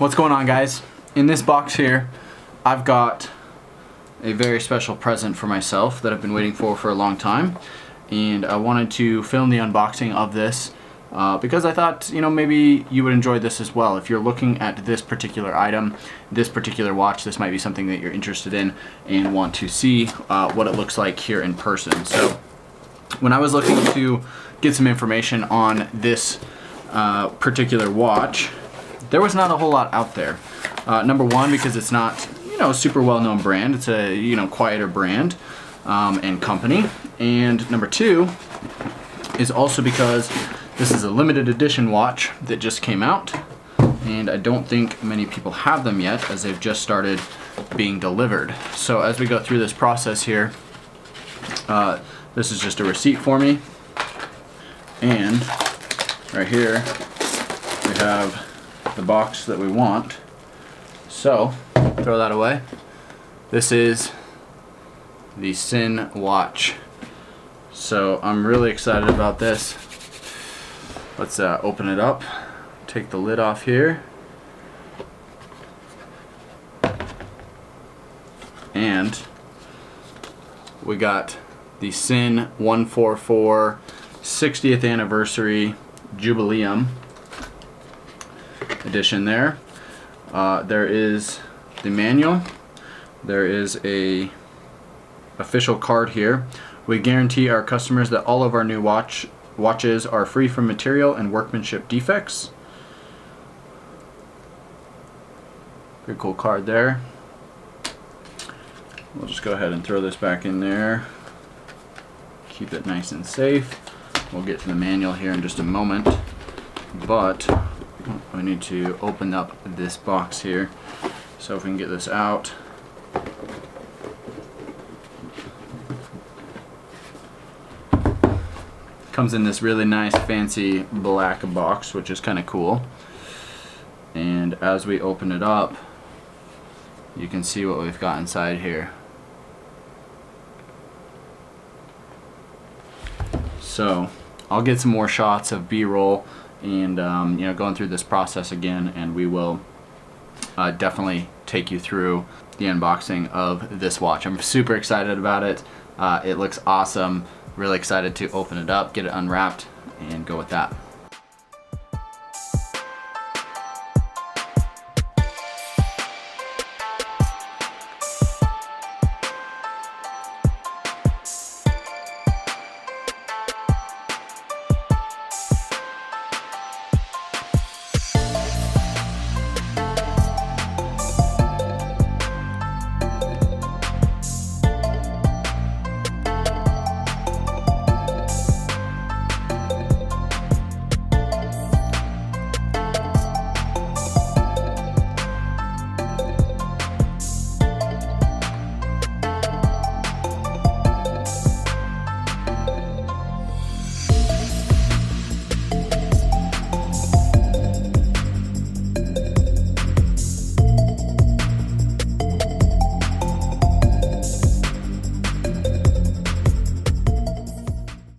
What's going on, guys? In this box here, I've got a very special present for myself that I've been waiting for a long time, and I wanted to film the unboxing of this because I thought, maybe you would enjoy this as well. If you're looking at this particular item, this particular watch, this might be something that you're interested in and want to see what it looks like here in person. So when I was looking to get some information on this particular watch, there was not a whole lot out there. Number one, because it's not, a super well-known brand. It's a, quieter brand and company. And number two is also because this is a limited edition watch that just came out, and I don't think many people have them yet, as they've just started being delivered. So as we go through this process here, this is just a receipt for me, and right here we have the box that we want. So throw that away. This is the Sinn watch. So I'm really excited about this. Let's open it up, take the lid off here, and we got the Sinn 144 60th anniversary Jubileum edition there. There is the manual. There is a official card here. We guarantee our customers that all of our new watches are free from material and workmanship defects. Pretty cool card there. We'll just go ahead and throw this back in there. Keep it nice and safe. We'll get to the manual here in just a moment, but we need to open up this box here. So if we can get this out. Comes in this really nice fancy black box, which is kind of cool. And as we open it up, you can see what we've got inside here. So I'll get some more shots of B-roll and going through this process again, and we will definitely take you through the unboxing of this watch. I'm super excited about it. It looks awesome. Really excited to open it up, get it unwrapped, and go with that.